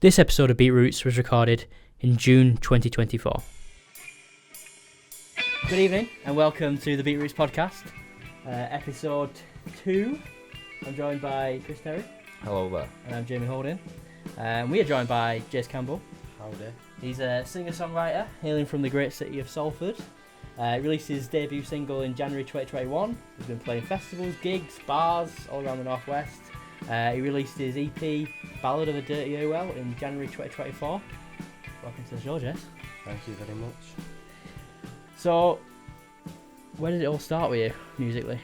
This episode of Beatroots was recorded in June 2024. Good evening and welcome to the Beatroots podcast, episode 2. I'm joined by Chris Terry. Hello there. And I'm Jamie Holding. We are joined by Jace Campbell. Howdy. He's a singer-songwriter hailing from the great city of Salford. Released his debut single in January 2021. He's been playing festivals, gigs, bars all around the northwest. He released his EP Ballad of a Dirty AOL in January 2024. Welcome to the show, Jess. Thank you very much. So, where did it all start with you, musically?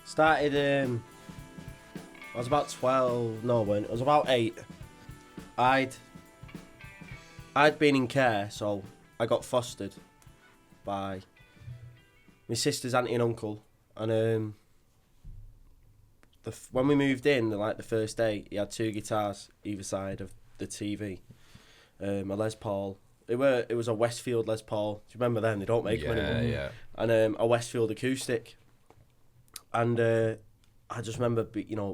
Started, I was about 12, no, when I was about 8. I'd been in care, so I got fostered by my sister's auntie and uncle, and when we moved in, like the first day, he had 2 guitars either side of the TV, a Les Paul. It was a Westfield Les Paul. Do you remember them? They don't make them anymore. Yeah. And a Westfield acoustic, and I just remember,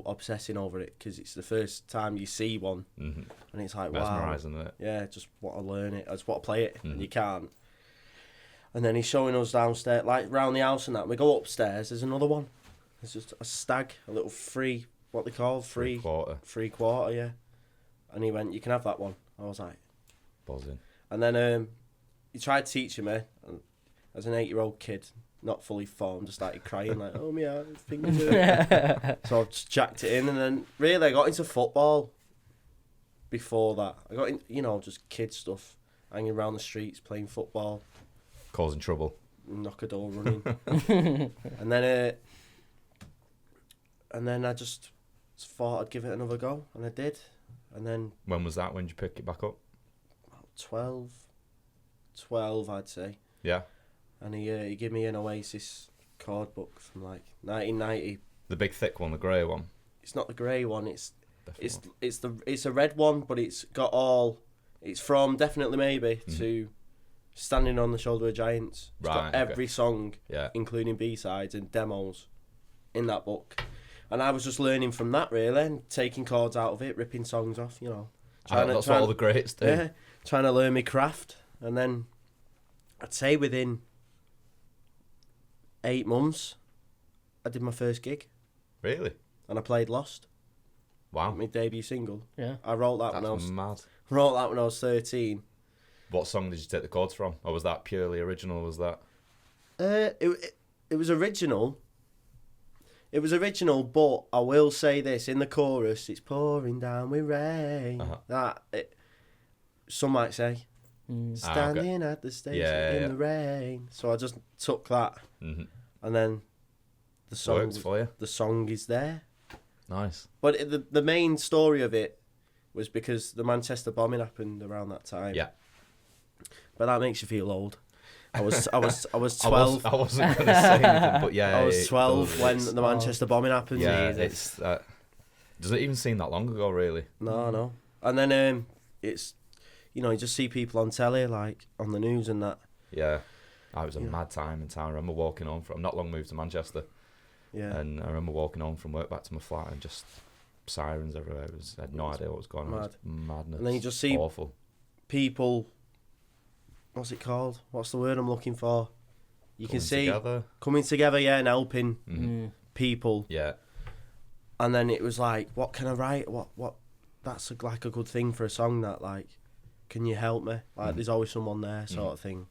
obsessing over it because it's the first time you see one, and it's like, mesmerising, wow, isn't it? Yeah, just want to learn it. I just want to play it, and you can't. And then he's showing us downstairs, like round the house and that. We go upstairs. There's another one. There's just a stag, a little free, what they call free quarter, yeah. And he went, "You can have that one." I was like, buzzing. And then he tried teaching me, and as an 8-year-old kid, not fully formed, just started crying like, "Oh, my fingers hurt." So I just jacked it in, and then really I got into football before that. I got in, just kid stuff, hanging around the streets, playing football. Causing trouble. Knock a door running. And then I just thought I'd give it another go, and I did. And then... When was that? When did you pick it back up? About 12, I'd say. Yeah. And he gave me an Oasis chord book from like 1990. The big thick one, the grey one. It's not the grey one. It's a red one, but it's got all. It's from Definitely Maybe to Standing on the Shoulder of Giants. It's got every song, including B-sides and demos, in that book. And I was just learning from that really, and taking chords out of it, ripping songs off. That's what all the greats do. Yeah, trying to learn my craft, and then I'd say within 8 months, I did my first gig. Really? And I played Lost. Wow. My debut single. Yeah. I wrote that when I was 13. What song did you take the chords from? Or was that purely original? Was that? It was original. It was original, but I will say this, in the chorus, it's pouring down with rain. Some might say, standing at the station in the rain. So I just took that, and then the song is there. Nice. But the main story of it was because the Manchester bombing happened around that time. Yeah. But that makes you feel old. I was 12. I wasn't going to say anything, but yeah. I was 12 when the Manchester bombing happened. Yeah, it's doesn't even seem that long ago, really. No. And then it's, you just see people on telly, like on the news and that. Yeah, it was a mad time in town. I remember walking home from, not long moved to Manchester. Yeah. And I remember walking home from work back to my flat and just sirens everywhere. I had no idea what was going on. It was madness. And then you just see awful people. What's it called? What's the word I'm looking for? Coming together, and helping people. Yeah. And then it was like, what can I write? What? That's like a good thing for a song. That like, can you help me? Like, there's always someone there, sort of thing.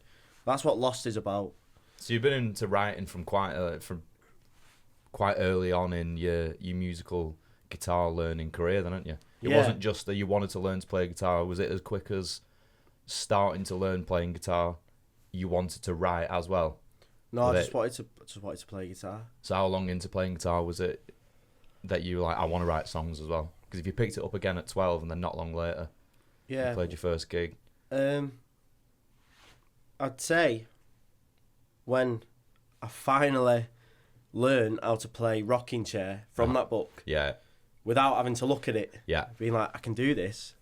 That's what Lost is about. So you've been into writing from quite early on in your musical guitar learning career, then, haven't you? It wasn't just that you wanted to learn to play guitar. Was it as quick as starting to learn playing guitar, you wanted to write as well? No, I just wanted to play guitar. So how long into playing guitar was it that you were like, I want to write songs as well? Because if you picked it up again at 12 and then not long later, you played your first gig. I'd say when I finally learned how to play rocking chair from that book, without having to look at it, being like, I can do this,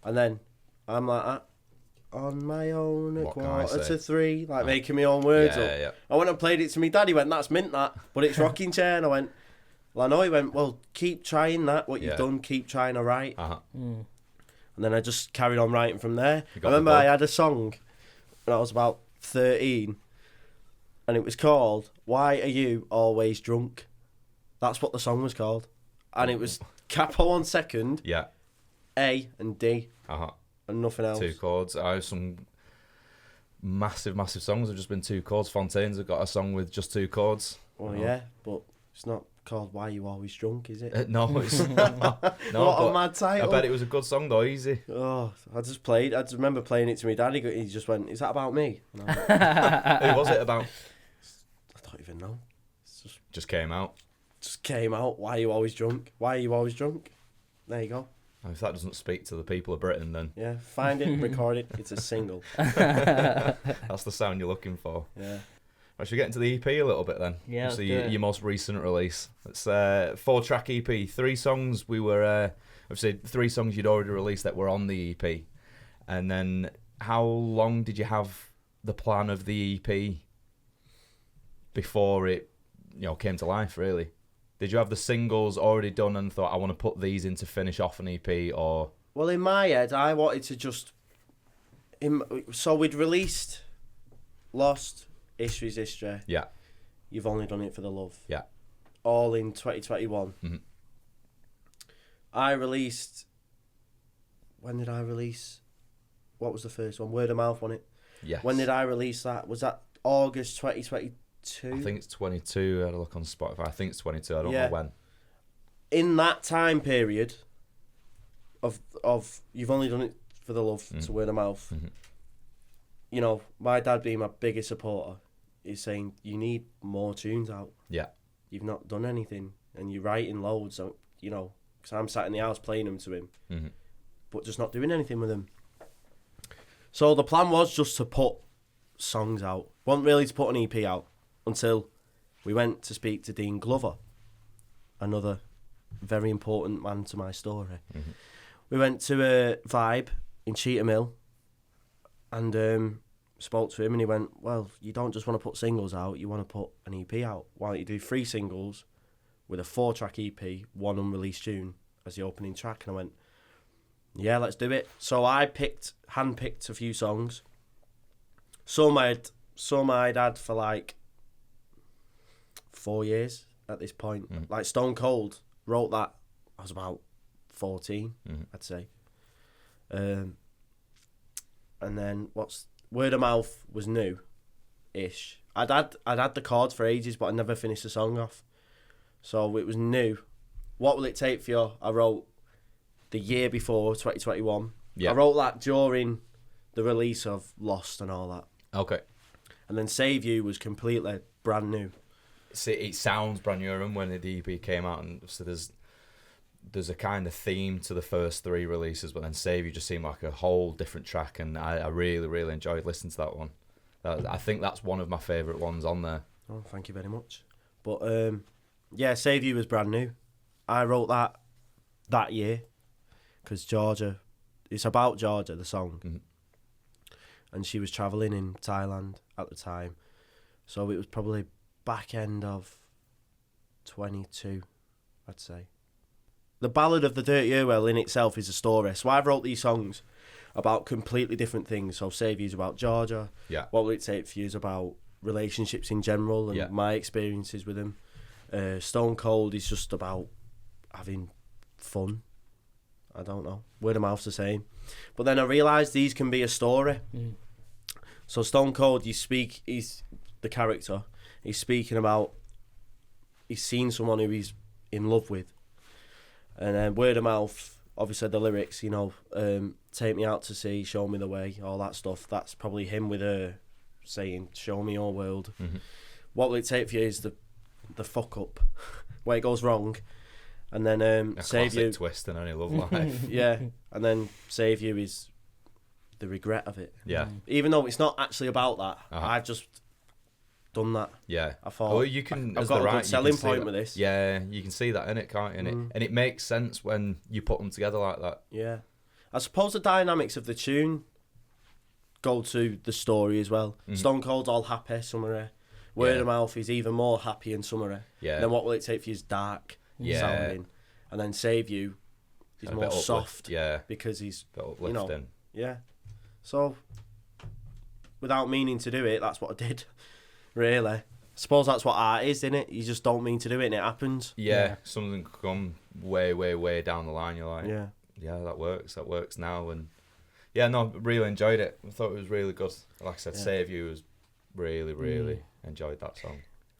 and then I'm like that. On my own, a quarter to 3, like making my own words up. Yeah. I went and played it to me dad. He went, "That's mint, that," but it's rocking chair. And I went, "Well, I know." He went, "Well, keep trying that. What you've done, keep trying to write." And then I just carried on writing from there. I remember I had a song when I was about 13, and it was called "Why Are You Always Drunk?" That's what the song was called, and it was capo on second, A and D, and nothing else. 2 chords. I have some massive songs have just been 2 chords. Fontaines have got a song with just 2 chords. Well, yeah, but it's not called "Why Are You Always Drunk," is it? No, it's not. No, what a mad title! I bet it was a good song though. Easy. Oh, I just remember playing it to my dad. He just went, "Is that about me?" And I went, who was it about? I don't even know. It's just came out. Just came out. Why are you always drunk? Why are you always drunk? There you go. If that doesn't speak to the people of Britain, then yeah, find it, record it. It's a single. That's the sound you're looking for. Yeah. Right, should we get into the EP a little bit then? Yeah. So your most recent release. It's 4-track EP, 3 songs. We were obviously 3 songs you'd already released that were on the EP, and then how long did you have the plan of the EP before it, came to life? Really, did you have the singles already done and thought I want to put these in to finish off an EP, or? Well, in my head, I wanted to just. So we'd released Lost. History's History. Yeah. You've Only Done It for the Love. Yeah. All in 2021. Mm-hmm. I released... When did I release... What was the first one? Word of Mouth, wasn't it? Yes. When did I release that? Was that August 2022? I think it's 22. I had a look on Spotify. I think it's 22. I don't know when. In that time period of You've Only Done It for the Love to Word of Mouth, my dad being my biggest supporter, is saying you need more tunes out. Yeah. You've not done anything, and you're writing loads, because I'm sat in the house playing them to him, but just not doing anything with them. So the plan was just to put songs out. Wasn't really to put an EP out until we went to speak to Dean Glover, another very important man to my story. Mm-hmm. We went to a Vibe in Cheetah Mill, and spoke to him, and he went, well, you don't just want to put singles out, you want to put an EP out. Why don't you do 3 singles with a 4-track EP, 1 unreleased tune as the opening track? And I went, yeah, let's do it. So I handpicked a few songs. Some I'd had for like 4 years at this point. Like Stone Cold, wrote that, I was about 14, I'd say. And then Word of Mouth was new-ish. I'd had the chords for ages, but I never finished the song off. So it was new. What Will It Take for You? I wrote the year before, 2021. Yeah. I wrote that during the release of Lost and all that. Okay. And then Save You was completely brand new. See, it sounds brand new. I remember when the EP came out, and so there's a kind of theme to the first 3 releases, but then Save You just seemed like a whole different track, and I really, really enjoyed listening to that one. I think that's one of my favourite ones on there. Oh, thank you very much. But, Save You was brand new. I wrote that year, because Georgia, it's about Georgia, the song, and she was travelling in Thailand at the time, so it was probably back end of 22, I'd say. The Ballad of the Dirty Earwell in itself is a story. So I wrote these songs about completely different things. So Save You's about Georgia. Yeah. What Will It Take for You is about relationships in general and my experiences with them. Stone Cold is just about having fun. I don't know. Word of Mouth's the same. But then I realised these can be a story. So Stone Cold, he's the character. He's speaking about he's seen someone who he's in love with. And then Word of Mouth, obviously the lyrics, take me out to sea, show me the way, all that stuff. That's probably him with her saying, show me your world. What Will It Take for You is the fuck up, where it goes wrong. And then Save You... twist in any love life. Yeah, and then Save You is the regret of it. Yeah. Even though it's not actually about that, I've just done that. Yeah. I thought you can, I've got a good selling point with this. Yeah, you can see that in it, can't you? And it makes sense when you put them together like that. Yeah. I suppose the dynamics of the tune go to the story as well. Stone Cold's all happy, summery. Word of Mouth is even more happy and summery. Yeah. And then What Will It Take for You is dark sounding. And then Save You He's more soft. Yeah. Because he's, uplifting. Yeah. So, without meaning to do it, that's what I did. Really. I suppose that's what art is, isn't it? You just don't mean to do it and it happens. Yeah. Something could come way, way, way down the line. You're like, yeah, that works now. And yeah, no, really enjoyed it. I thought it was really good. Like I said, Save You was really, really enjoyed that song.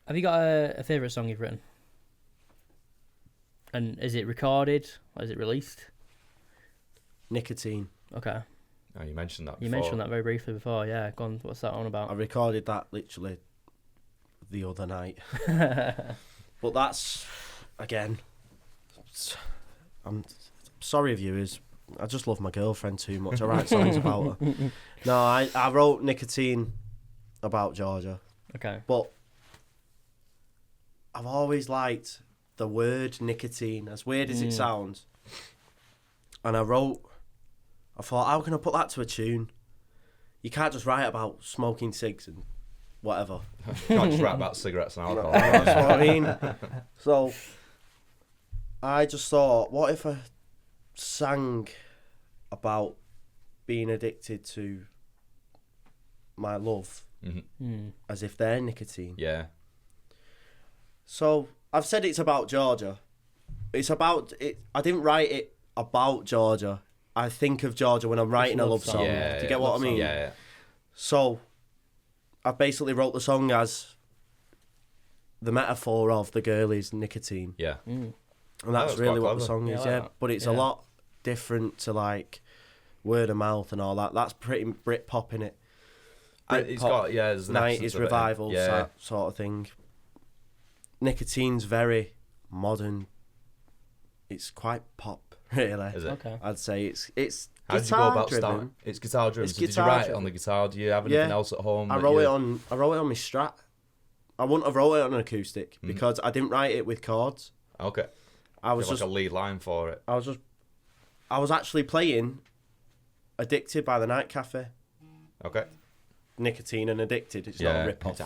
Have you got a favourite song you've written? And is it recorded or is it released? Nicotine. Okay. Oh, you mentioned that before. You mentioned that very briefly before, yeah. Go on, what's that on about? I recorded that literally the other night. But that's, again, I'm sorry, viewers. I just love my girlfriend too much. I write songs about her. No, I wrote Nicotine about Georgia. Okay. But I've always liked the word nicotine, as weird as it sounds. And I thought, how can I put that to a tune? You can't just write about smoking cigs and whatever. You can't just write about cigarettes and alcohol. That's what I mean. So I just thought, what if I sang about being addicted to my love as if they're nicotine? Yeah. So I've said it's about Georgia. It's about it. I didn't write it about Georgia. I think of Georgia when I'm writing a love song. Yeah, Do you get what I mean? Yeah. So I basically wrote the song as the metaphor of the girlie's nicotine. Yeah. And that's really what the song is, like that. But it's a lot different to like word of mouth and all that. That's pretty Britpop in it. It's got, there's an 90s revival sort of thing. Nicotine's very modern. It's quite pop, really. Is it? Okay. I'd say it's How did you go about starting? It's guitar driven. So did you write it on the guitar? Do you have anything else at home? I wrote it on my Strat. I wouldn't have wrote it on an acoustic because I didn't write it with chords. Okay. I was just like a lead line for it. I was actually playing Addicted by the Night Cafe. Okay. Nicotine and Addicted. It's not a rip-off.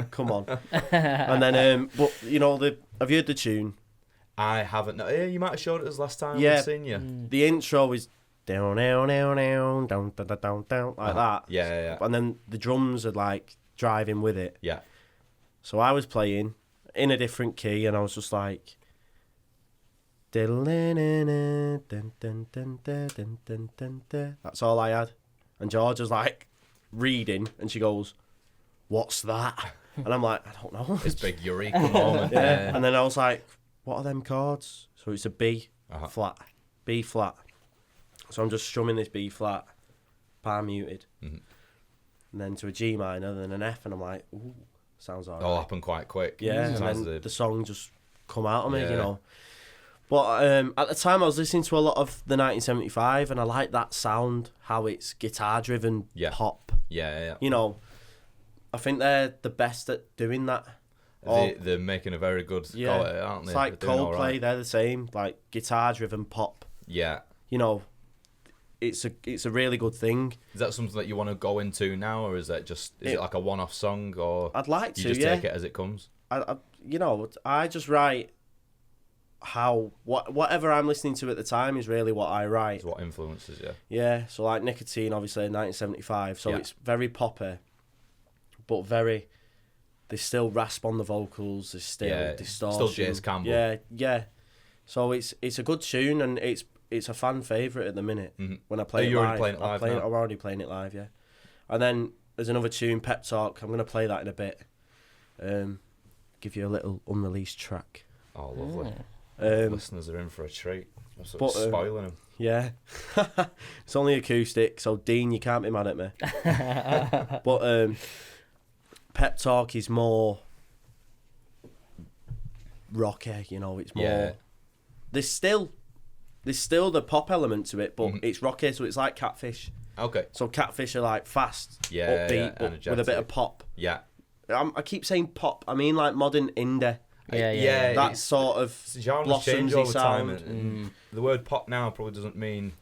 Come on. And then, but you know, have you heard the tune? I haven't. No, you might have showed it us last time. I've seen you. The intro is down, down, down, down, down, down, down, down, like that. Yeah. And then the drums are like driving with it. Yeah. So I was playing in a different key, and I was just like, that's all I had. And Georgia's like reading, and she goes, "What's that?" And I'm like, "I don't know." This big eureka moment. Yeah. And then I was like, "What are them chords?" So it's a B flat, B flat. So I'm just strumming this B flat, palm muted, and then to a G minor, then an F, and I'm like, "Ooh, sounds alright." All happened quite quick. Yeah, and then the song just come out of me, you know. But at the time, I was listening to a lot of the 1975, and I like that sound, how it's guitar-driven pop. Yeah. You know, I think they're the best at doing that. They're making a very good quality, aren't they? It's like Coldplay, they're the same, like guitar-driven pop. Yeah. You know, it's a really good thing. Is that something that you want to go into now, or is it like a one-off song, or I'd like to, you just take it as it comes? I just write whatever I'm listening to at the time is really what I write. It's what influences you. Yeah, so like Nicotine, obviously 1975, so it's very poppy, but they still rasp on the vocals. There's still distortion. Still Jace Campbell. Yeah. So it's a good tune, and it's a fan favourite at the minute. When I play it live. Playing it live now? I'm already playing it live, yeah. And then there's another tune, Pep Talk. I'm going to play that in a bit. Give you a little unreleased track. Oh, lovely. Listeners are in for a treat. I'm spoiling them. Yeah. It's only acoustic, so Dean, you can't be mad at me. But Pep Talk is more rocky, you know, it's more... Yeah. There's still the pop element to it, but it's rocky, so it's like Catfish. Okay. So Catfish are like fast, upbeat, but with a bit of pop. Yeah. I keep saying pop, I mean like modern indie. Yeah. That sort of blossomsy sound. The word pop now probably doesn't mean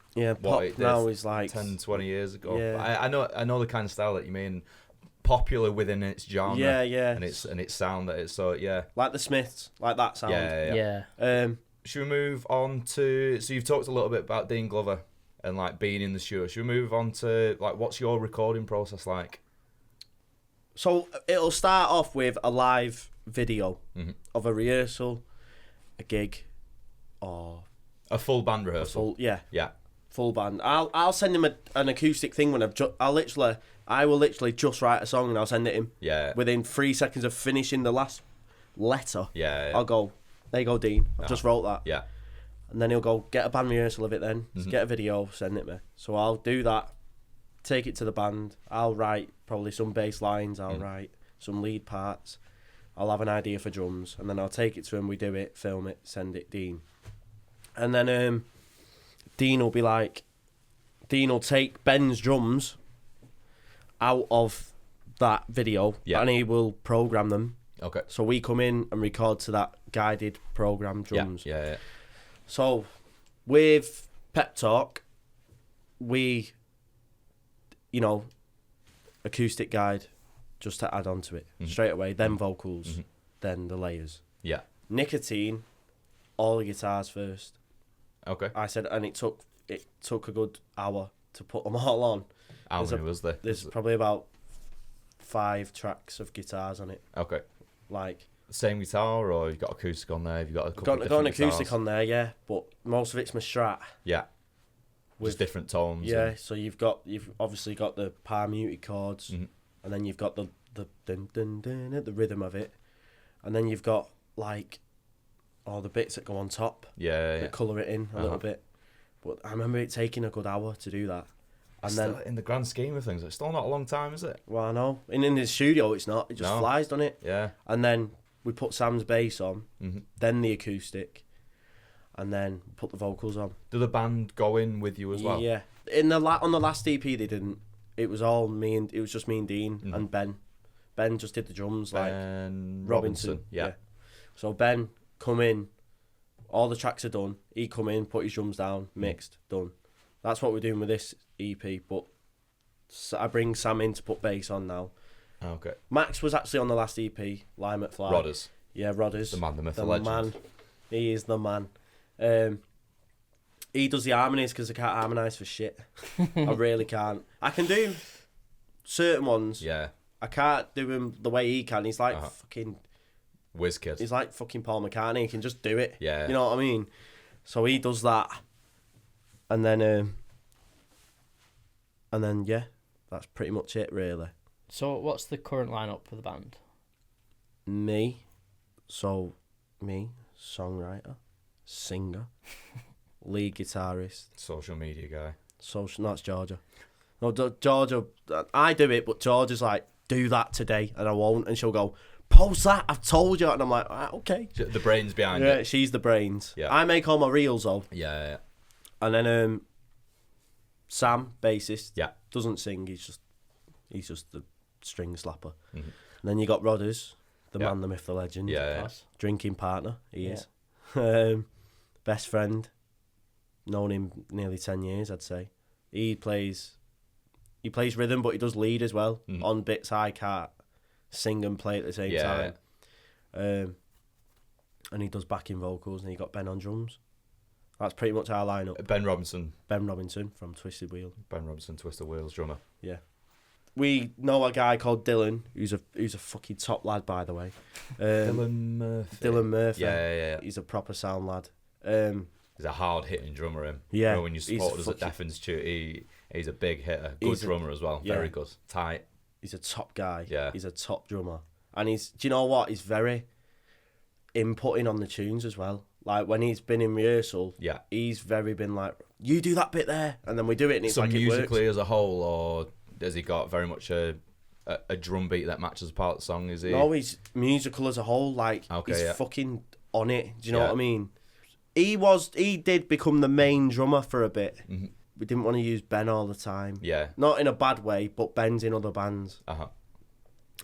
pop now is like 10, 20 years ago. Yeah. I know the kind of style that you mean. Popular within its genre. Yeah. And its sound that it's so like the Smiths, like that sound. Yeah. should we move on to... So you've talked a little bit about Dean Glover and like being in the studio. Should we move on to like what's your recording process like? So it'll start off with a live video of a rehearsal, a gig, or a full band rehearsal. Yeah. Full band. I'll send him an acoustic thing when I will literally just write a song and I'll send it him. Yeah. Within 3 seconds of finishing the last letter. Yeah. I'll go, there you go, Dean. I've just wrote that. Yeah. And then he'll go, get a band rehearsal of it then. Get a video, send it me. So I'll do that, take it to the band. I'll write probably some bass lines. I'll write some lead parts. I'll have an idea for drums. And then I'll take it to him. We do it, film it, send it, Dean. And then Dean will take Ben's drums out of that video and he will program them. Okay. So we come in and record to that guided program drums. Yeah. So with Pep Talk, we, acoustic guide just to add on to it straight away, then vocals, then the layers. Yeah. Nicotine, all the guitars first. Okay. I said, and it took a good hour to put them all on. How many was there? There's probably about 5 tracks of guitars on it. Okay. Like same guitar, or you've got acoustic on there? Have you got a couple got an acoustic guitars? on there, yeah, but most of it's my Strat. Yeah. With just different tones. Yeah, so you've obviously got the par muted chords, and then you've got the dun, dun, dun, the rhythm of it, and then you've got like all the bits that go on top. Yeah. That colour it in a little bit. But I remember it taking a good hour to do that. And still, then in the grand scheme of things, it's still not a long time, is it? Well, I know. And in the studio, it's not. It just flies, doesn't it? Yeah. And then we put Sam's bass on, then the acoustic, and then put the vocals on. Do the band go in with you as well? Yeah. On the last EP, they didn't. It was all me and it was just me and Dean and Ben. Ben just did the drums, Ben like Robinson. Yeah. So Ben come in, all the tracks are done. He come in, put his drums down, mixed, done. That's what we're doing with this EP, but I bring Sam in to put bass on now. Okay. Max was actually on the last EP, Lime at Fly. Rodders. Yeah, Rodders. The man, the myth, the legend. Man. He is the man. He does the harmonies because I can't harmonise for shit. I really can't. I can do certain ones. Yeah. I can't do them the way he can. He's like fucking... Whiz kid. He's like fucking Paul McCartney. He can just do it. Yeah. You know what I mean? So he does that. And then yeah, that's pretty much it, really. So what's the current lineup for the band? Me, songwriter, singer, lead guitarist, social media guy. That's Georgia. No, Georgia, I do it, but Georgia's like, do that today, and I won't, and she'll go, post that, I've told you, and I'm like, okay. The brains behind it. Yeah, she's the brains. Yeah. I make all my reels though. Yeah. And then Sam, bassist, doesn't sing. He's just the string slapper. And then you got Rodders, the man, the myth, the legend. Yeah. Drinking partner, he is. Best friend, known him nearly 10 years, I'd say. He plays rhythm, but he does lead as well on bits I can't sing and play at the same time. And he does backing vocals, and he got Ben on drums. That's pretty much our lineup. Ben Robinson from Twisted Wheel. Ben Robinson, Twisted Wheels drummer. Yeah. We know a guy called Dylan, who's a fucking top lad, by the way. Dylan Murphy. Yeah. He's a proper sound lad. He's a hard hitting drummer. Him. Yeah. You know, when you supported us at Deaf Institute, he's a big hitter, good drummer as well. Very good, tight. He's a top guy. Yeah. He's a top drummer, and do you know what? He's very inputting on the tunes as well. Like when he's been in rehearsal, he's very been like, you do that bit there, and then we do it, and it's so like musically it works. As a whole, or has he got very much a drum beat that matches part of the song? Is he? No, he's musical as a whole. Like he's fucking on it. Do you know what I mean? He did become the main drummer for a bit. We didn't want to use Ben all the time. Yeah. Not in a bad way, but Ben's in other bands.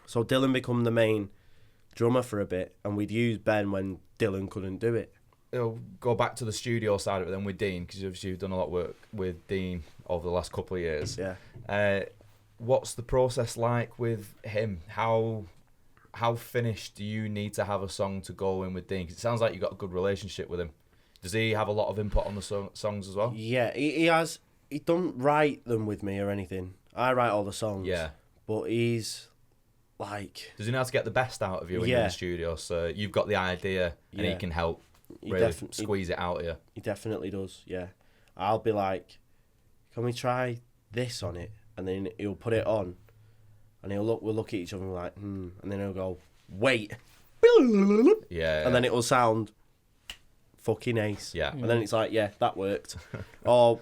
So Dylan become the main drummer for a bit, and we'd use Ben when Dylan couldn't do it. Go back to the studio side of it then with Dean, because obviously you've done a lot of work with Dean over the last couple of years. Yeah. What's the process like with him? How finished do you need to have a song to go in with Dean? Because it sounds like you've got a good relationship with him. Does he have a lot of input on the songs as well? Yeah, he has. He don't write them with me or anything. I write all the songs. Yeah. But he's like... Does he know how to get the best out of you when you're in the studio? So you've got the idea and he can help really squeeze it out of you. He definitely does, yeah. I'll be like, can we try this on it? And then he'll put it on and we'll look at each other and be like, And then he'll go, wait. Yeah. And then it'll sound fucking ace. Yeah. And then it's like, yeah, that worked. Or,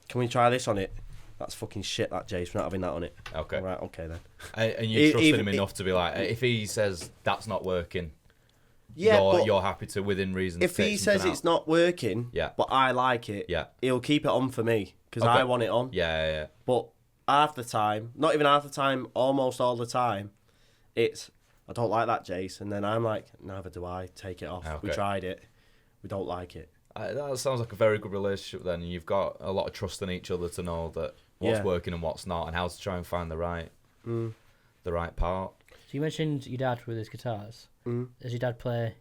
can we try this on it? That's fucking shit, that Jace. We're not having that on it. Okay. Right, okay then. And you trust him enough to be like, if he says that's not working, you're happy to, within reason, if he says it's not working, but I like it, he'll keep it on for me because I want it on. Yeah. But half the time, not even half the time, almost all the time, it's, I don't like that, Jace. And then I'm like, neither do I. Take it off. Okay. We tried it. We don't like it. That sounds like a very good relationship then. You've got a lot of trust in each other to know that what's working and what's not, and how to try and find the right part. So you mentioned your dad with his guitars. Does your dad play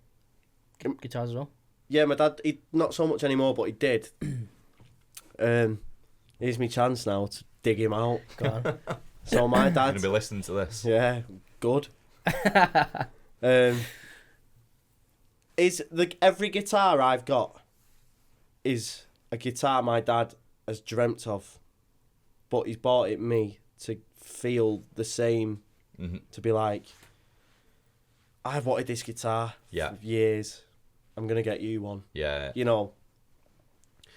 guitars as well? Yeah, my dad, not so much anymore, but he did. Here's my chance now to dig him out. Go on. So my dad... I'm going to be listening to this. Yeah, good. Every guitar I've got is a guitar my dad has dreamt of, but he's bought it me to feel the same, to be like, I've wanted this guitar for years. I'm going to get you one. Yeah. You know.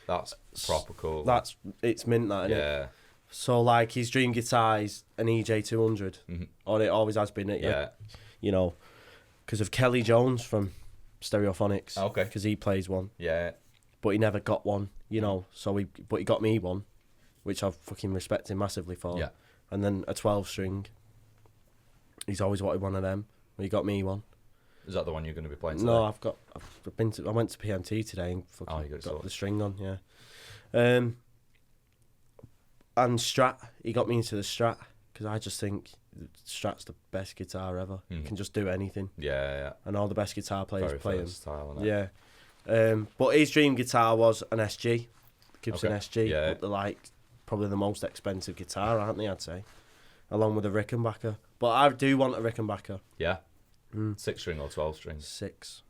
That's proper cool. It's mint, that, isn't it? So, like, his dream guitar is an EJ200. Or it always has been. You know, because of Kelly Jones from Stereophonics. Okay. Because he plays one. Yeah. But he never got one, you know. But he got me one, which I fucking respect him massively for. Yeah. And then a 12-string. He's always wanted one of them. He got me one. Is that the one you're going to be playing today? No, I went to PMT today and fucking got the string on, yeah. And Strat, he got me into the Strat because I just think Strat's the best guitar ever. You can just do anything. Yeah. And all the best guitar players play him. Yeah. But his dream guitar was an SG, Gibson SG. Yeah. But they're like probably the most expensive guitar, aren't they? I'd say, along with a Rickenbacker. But I do want a Rickenbacker. Yeah. 6-string or 12-string? 6.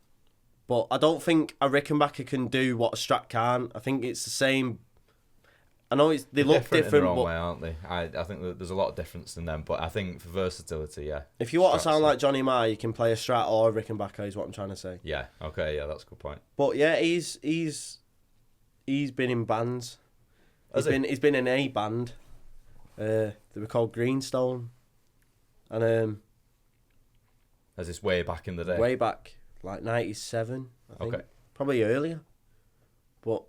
But I don't think a Rickenbacker can do what a Strat can. I think it's the same. I know they look different, in their own way, aren't they? I think that there's a lot of difference in them, but I think for versatility, yeah. If you want to sound like Johnny Marr, you can play a Strat or a Rickenbacker, is what I'm trying to say. Yeah. Okay. Yeah, that's a good point. But yeah, he's been in bands. He's been in a band. They were called Greenstone, and as this way back in the day. Way back, like 97, I think. Okay. Probably earlier. But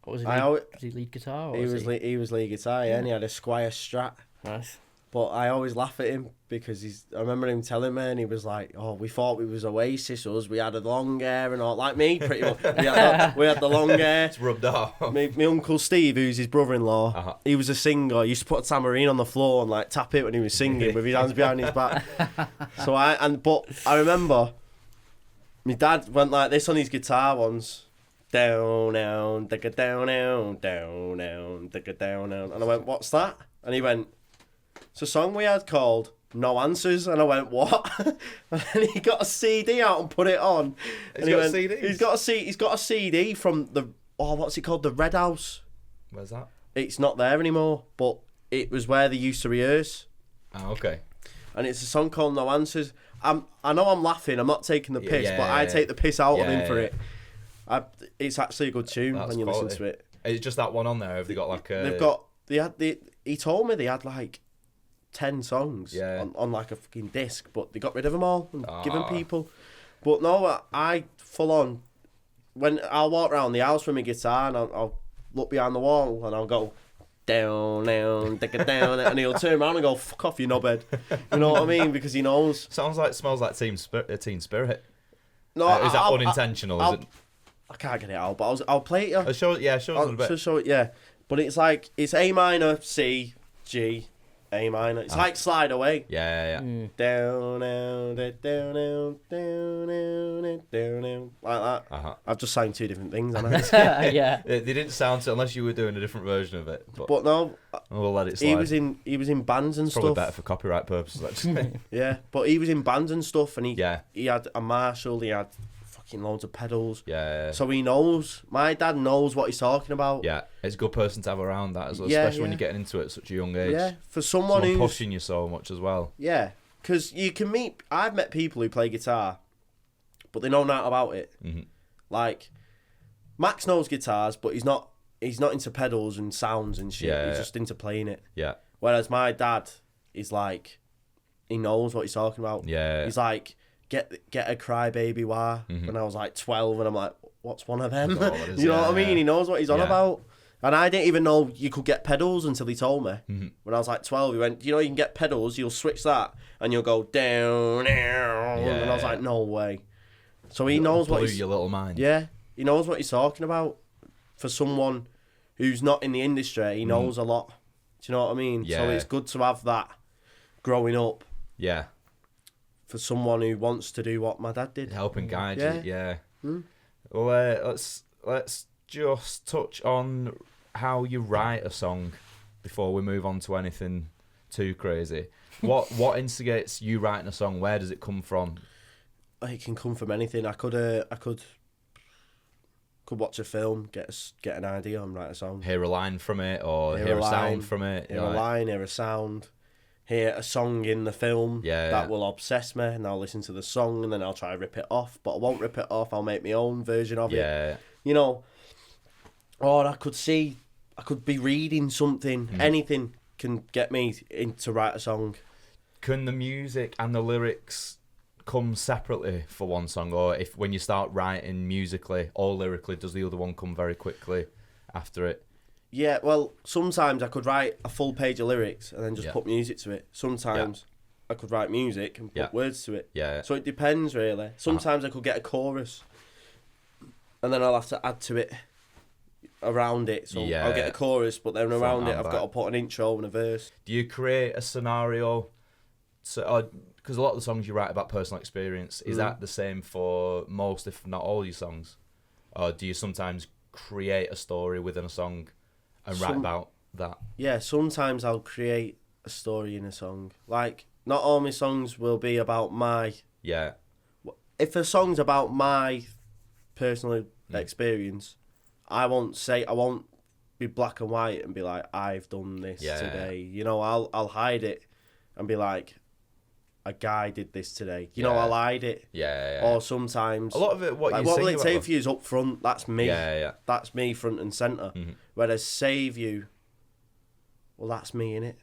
what was he? Was he lead guitar? Or he was lead guitar, yeah, and he had a Squire Strat. Nice. But I always laugh at him because I remember him telling me, and he was like, "Oh, we thought we was Oasis, us. We had a long hair and all, like me, pretty much. We had the long hair. It's rubbed off. My Uncle Steve, who's his brother-in-law, he was a singer. He used to put a tambourine on the floor and like tap it when he was singing with his hands behind his back. But I remember my dad went like this on his guitar once. Down, down, digga down, down, down, down, digga down, down. And I went, "What's that?" And he went, "It's a song we had called No Answers." And I went, "What?" And then he got a CD out and put it on. He's got a CD? He's got a CD from what's it called? The Red House. Where's that? It's not there anymore, but it was where they used to rehearse. Oh, okay. And it's a song called No Answers. I know I'm laughing, I'm not taking the piss, but I take the piss out of him for it. It's actually a good tune when you listen to it. It's just that one on there. Have they got like a... He told me they had like 10 songs on like a fucking disc, but they got rid of them all and given people. But no, I full on, when I'll walk around the house with my guitar and I'll look behind the wall and I'll go down, down, down, and he'll turn around and go, "Fuck off, you knobhead." You know what I mean? Because he knows. Smells like Teen Spirit. No, is that unintentional? Is it? I can't get it out, but I'll play it. Show us a bit. But it's like, it's A minor, C, G, A minor. It's like Slide Away. Yeah. Down, down, down, down, down, down, like that. I've just sang two different things, haven't I? Yeah. They didn't sound so unless you were doing a different version of it. But no, we'll let it slide. He was in bands and stuff. Probably better for copyright purposes, actually. Yeah, but he was in bands and stuff, and he had a Marshall. He had fucking loads of pedals. Yeah. So he knows. My dad knows what he's talking about. Yeah, it's a good person to have around that as well, especially when you're getting into it at such a young age. Yeah, for someone who's pushing you so much as well. Yeah, because you can meet. I've met people who play guitar, but they know nothing about it. Mm-hmm. Like Max knows guitars, but he's not into pedals and sounds and shit. Yeah, he's just into playing it. Yeah. Whereas my dad is like, he knows what he's talking about. Yeah. He's like, get a Crybaby Wah when I was like 12, and I'm like, what's one of them? You know what I mean? He knows what he's on about. And I didn't even know you could get pedals until he told me. Mm-hmm. When I was like 12, he went, you know, you can get pedals, you'll switch that, and you'll go down, and I was like, no way. So he knows what he's... your little mind. Yeah, he knows what he's talking about. For someone who's not in the industry, he knows a lot. Do you know what I mean? Yeah. So it's good to have that growing up. Yeah. For someone who wants to do what my dad did. Help and guide you, yeah. Mm. Well, let's just touch on how you write a song before we move on to anything too crazy. What instigates you writing a song? Where does it come from? It can come from anything. I could watch a film, get an idea, and write a song. Hear a line from it, or hear a sound from it. Hear a line, hear a sound. Hear a song in the film that will obsess me, and I'll listen to the song, and then I'll try to rip it off, but I won't rip it off. I'll make my own version of it. You know, or I could be reading something. Anything can get me to write a song. Can the music and the lyrics come separately for one song, or if when you start writing musically or lyrically, does the other one come very quickly after it? Yeah, well, sometimes I could write a full page of lyrics and then just put music to it. Sometimes I could write music and put words to it. Yeah. So it depends, really. Sometimes I could get a chorus and then I'll have to add to it around it. So I'll get a chorus, but then around it I've got to put an intro and a verse. Do you create a scenario? So, because a lot of the songs you write about personal experience, is that the same for most, if not all, your songs? Or do you sometimes create a story within a song and write about that? Yeah, sometimes I'll create a story in a song. Like, not all my songs will be about my... Yeah. If a song's about my personal experience, I won't be black and white and be like, I've done this today. You know, I'll hide it and be like, a guy did this today. You know, I'll hide it. Or sometimes... A lot of it, what will it take for you is up front. That's me. Yeah. That's me front and centre. Whereas Save You, well, that's me, innit?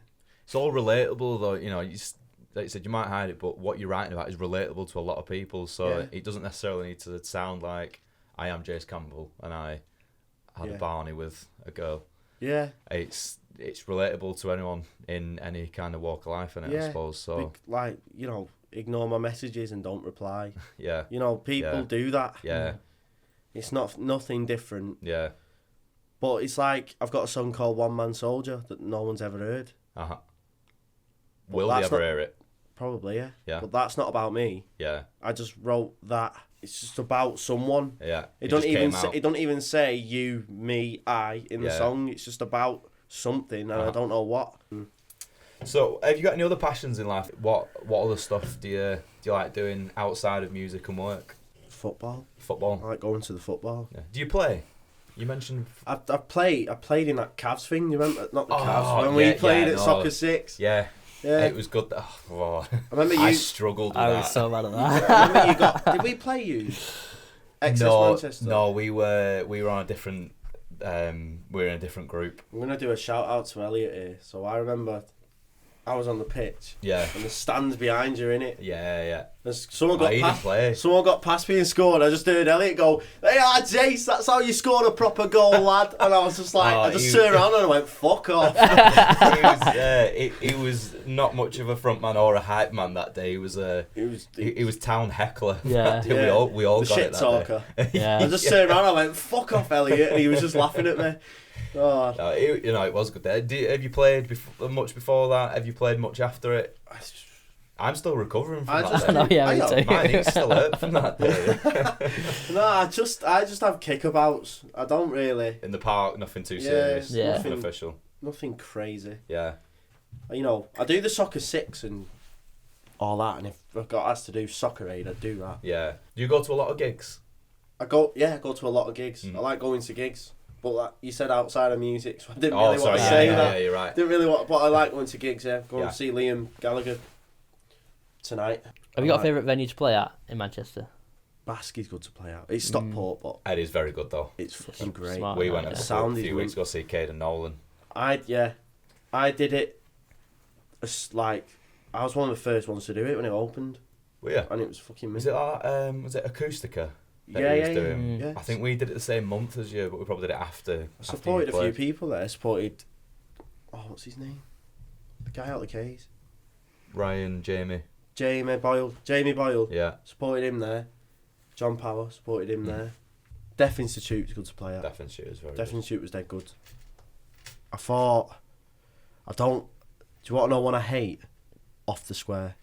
It's all relatable, though. You know, like you said, you might hide it, but what you're writing about is relatable to a lot of people. So it doesn't necessarily need to sound like, I am Jace Campbell and I had a Barney with a girl. Yeah. It's relatable to anyone in any kind of walk of life, I suppose. So, like, you know, ignore my messages and don't reply. Yeah. You know, people do that. Yeah. It's nothing different. Yeah. But it's like, I've got a song called One Man Soldier that no one's ever heard. Will they ever hear it? Probably, yeah. Yeah. But that's not about me. Yeah. I just wrote that. It's just about someone. Yeah. It don't even say you, me, I in the song. It's just about something, and I don't know what. So, have you got any other passions in life? What other stuff do you like doing outside of music and work? Football. I like going to the football. Yeah. Do you play? You mentioned... I played in that Cavs thing, you remember? Not the Cavs, when we played at Soccer 6. Yeah. It was good. I remember I struggled with that. I was so bad at that. I remember did we play you? Manchester? No, we were on a different... we're in a different group. I'm going to do a shout out to Elliot here. So I remember I was on the pitch. Yeah. And the stands behind you, innit? Yeah. Someone got past me and scored. I just heard Elliot go, "Hey, Jace, that's how you scored a proper goal, lad." And I was just like, I just turned around and I went, "Fuck off." He was not much of a front man or a hype man that day. He was town heckler. Yeah. We all the got shit it that talker. day. I just turned around and I went, "Fuck off, Elliot," and he was just laughing at me. Oh. No, it was good there. Have you played much before that? Have you played much after it? I'm still recovering from that. Me too. My knees still hurt from that day. No, I just have kickabouts. I don't really. In the park, nothing too serious. Yeah. Nothing official. Nothing crazy. Yeah. I do the soccer 6 and all that, and if I've got asked to do soccer aid, I'd do that. Yeah. Do you go to a lot of gigs? I go to a lot of gigs. I like going to gigs. But like you said, outside of music, so I didn't really want to say that. Yeah, you're right. Didn't really want, but I like going to gigs. Yeah, go and see Liam Gallagher tonight. Have you got a favourite venue to play at in Manchester? Baskie's good to play at. It's Stockport, but it is very good though. It's fucking great. Smart, we went a few weeks ago to see Cade and Nolan. I did it. Like I was one of the first ones to do it when it opened. Well, yeah, and it was fucking. Was it Acoustica? Yeah. I think we did it the same month as you, but we probably did it after. I supported a few people there. I supported. Oh, what's his name? The guy out the K's. Jamie Boyle. Yeah. Supported him there. John Power supported him there. Deaf Institute was good to play at. Deaf Institute was very Deaf good. Institute was dead good. I thought, do you want to know one I hate? Off the Square.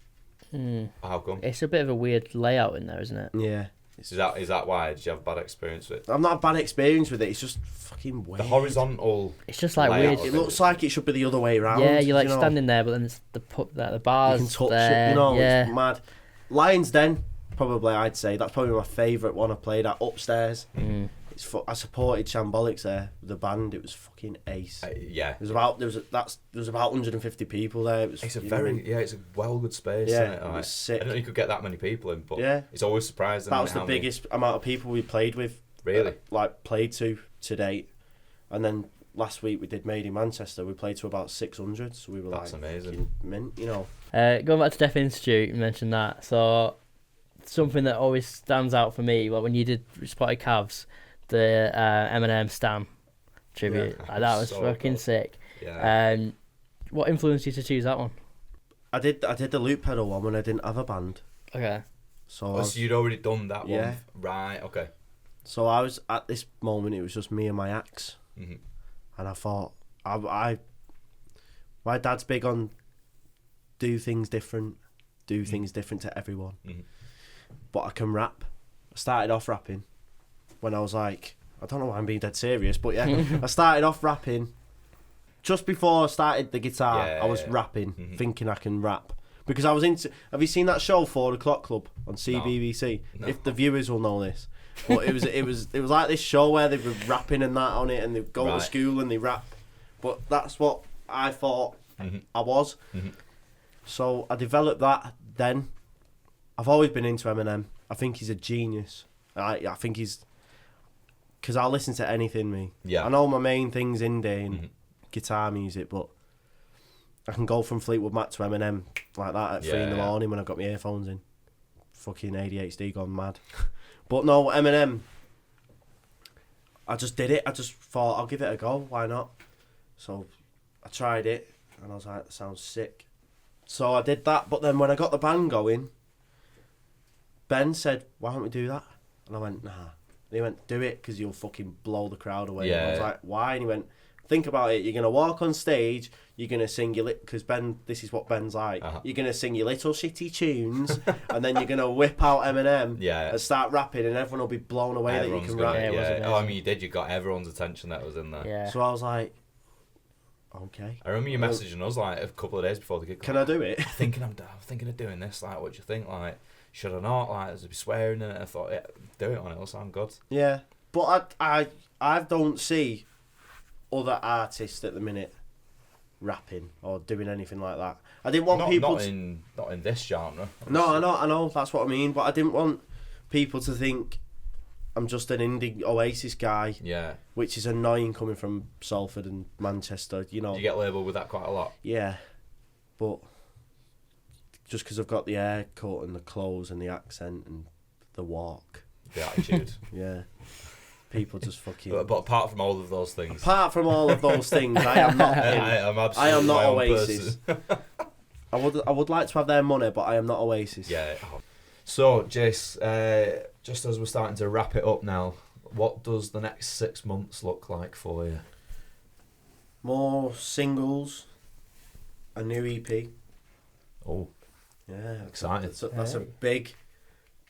How come? It's a bit of a weird layout in there, isn't it? Yeah. Is that why? Did you have a bad experience with it? I've not a bad experience with it. It's just fucking weird. The horizontal. It's just like weird. It looks like it should be the other way around. Yeah, you're like standing there, but then it's the bars. You can touch there. it. Yeah. It's mad. Lions Den, probably I'd say that's probably my favourite one I played at upstairs. I supported Shambolics there, the band. It was fucking ace. Yeah. There was about 150 people there. It's a well good space. Yeah, isn't it? it was sick. I don't know you could get that many people in, but it's always surprising. That was the biggest amount of people we played with. Really? Played to date, and then last week we did Made in Manchester. We played to about 600, so we were That's amazing. Mint, Going back to Deaf Institute, you mentioned that. So something that always stands out for me, like when you did Spotted Calves, the Eminem Stam tribute, that was so fucking cool. Sick. Yeah. What influenced you to choose that one? I did the loop pedal one when I didn't have a band. Okay. So you'd already done that one, right? Okay. So I was at this moment. It was just me and my axe, and I thought, my dad's big on do things different to everyone, but I can rap. I started off rapping when I was like, I don't know why I'm being dead serious, but yeah, I started off rapping. Just before I started the guitar, I was rapping, thinking I can rap. Because I was into... Have you seen that show, 4 O'Clock Club, on CBBC? No. If the viewers will know this. But it was like this show where they were rapping and that on it, and they go to school and they rap. But that's what I thought I was. So I developed that then. I've always been into Eminem. I think he's a genius. I think he's... Because I'll listen to anything, me. Yeah. I know my main thing's indie and guitar music, but I can go from Fleetwood Mac to Eminem like that at 3 in the morning when I've got my earphones in. Fucking ADHD gone mad. But no, Eminem, I just did it. I just thought, I'll give it a go. Why not? So I tried it, and I was like, that sounds sick. So I did that, but then when I got the band going, Ben said, why don't we do that? And I went, nah. And he went, do it, because you'll fucking blow the crowd away. Yeah, and I was like, why? And he went, think about it. You're going to walk on stage, you're going to sing your... Because Ben, this is what Ben's like. You're going to sing your little shitty tunes, and then you're going to whip out Eminem and start rapping, and everyone will be blown away that you can rap. I mean, you did. You got everyone's attention that was in there. Yeah. So I was like, okay. I remember you messaging us like a couple of days before the gig. Can I do it? I'm thinking of doing this. Like, what do you think? Like, should I not? Like, there's a be swearing in it. I thought, do it on it. It'll sound good. Yeah, but I don't see other artists at the minute rapping or doing anything like that. I didn't want people not in this genre. No, I know that's what I mean, but I didn't want people to think I'm just an indie Oasis guy. Yeah. Which is annoying coming from Salford and Manchester, you know. You get labelled with that quite a lot. Yeah, but just because I've got the haircut and the clothes and the accent and the walk, the attitude. Yeah. People just fucking... But apart from all of those things... I am not... I am not Oasis. I would like to have their money, but I am not Oasis. Yeah. So, Jace, just as we're starting to wrap it up now, what does the next 6 months look like for you? More singles. A new EP. Oh. Yeah. Exciting. That's a big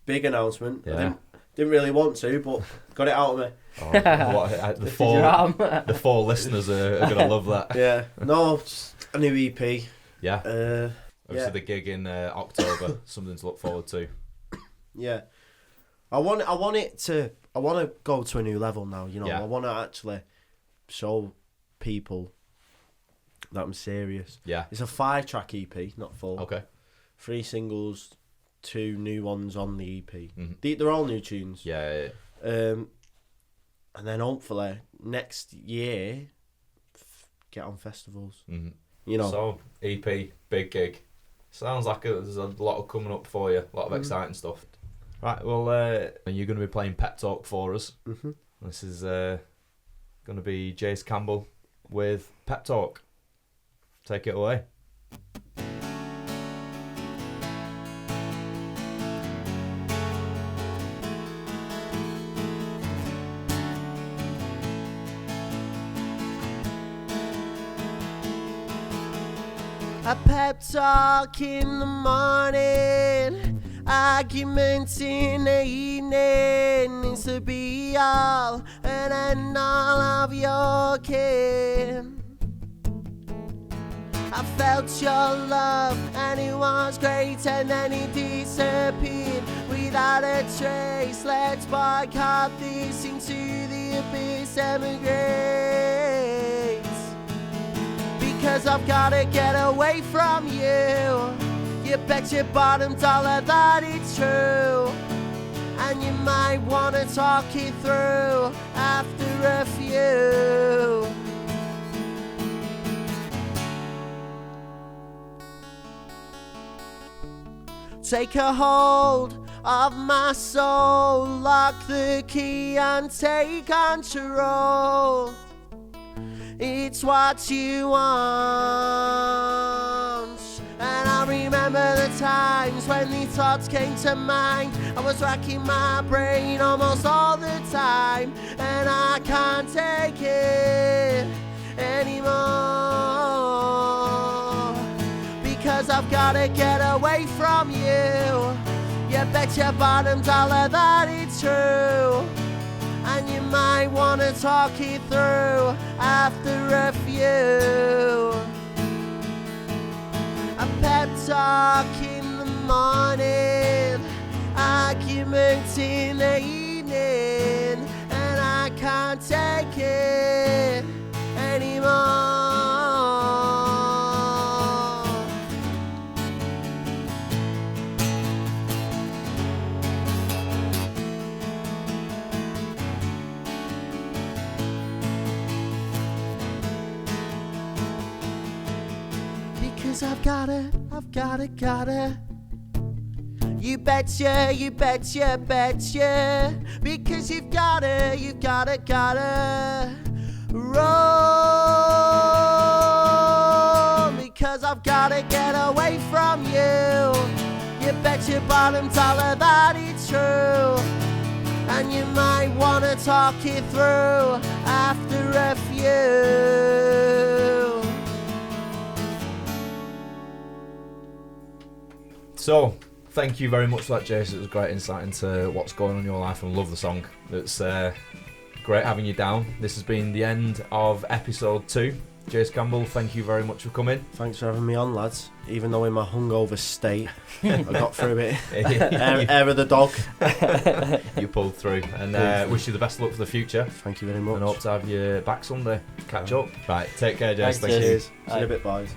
announcement. Yeah. I didn't really want to, but got it out of me. Oh, the four listeners are going to love that. Yeah. No, just a new EP. Yeah. Obviously the gig in October, something to look forward to. Yeah. I want to go to a new level now, you know. Yeah. I want to actually show people that I'm serious. Yeah. It's a 5-track EP, not 4. Okay. 3 singles, 2 new ones on the EP. Mm-hmm. They're all new tunes. Yeah. And then hopefully next year get on festivals. Mm-hmm. You know. So EP, big gig. Sounds like there's a lot of coming up for you. A lot of exciting stuff. Right. Well, you're going to be playing Pep Talk for us. Mm-hmm. This is going to be Jace Campbell with Pep Talk. Take it away. A pep talk in the morning, arguments in the evening, needs to be all and end all of your kin. I felt your love and it was great, and then it disappeared without a trace. Let's boycott this into the abyss, emigrate. Because I've gotta get away from you. You bet your bottom dollar that it's true. And you might wanna talk it through after a few. Take a hold of my soul, lock the key and take control. It's what you want. And I remember the times when these thoughts came to mind. I was racking my brain almost all the time, and I can't take it anymore. Because I've gotta get away from you. You bet your bottom dollar that it's true. And you might wanna talk it through after a few. A pep talk in the morning, argument in the evening, and I can't take it anymore. I've gotta. You betcha. Because you've gotta roll. Because I've gotta get away from you. You bet your bottom dollar that it's true. And you might wanna talk it through after a few. So, thank you very much for that, Jace. It was great insight into what's going on in your life, and love the song. It's great having you down. This has been the end of episode 2. Jace Campbell, thank you very much for coming. Thanks for having me on, lads. Even though in my hungover state, I got through it. Air of the dog. You pulled through. And wish you the best of luck for the future. Thank you very much. And hope to have you back someday. Catch up. Right, take care, Jace. Thanks. Cheers. See you in a bit, boys.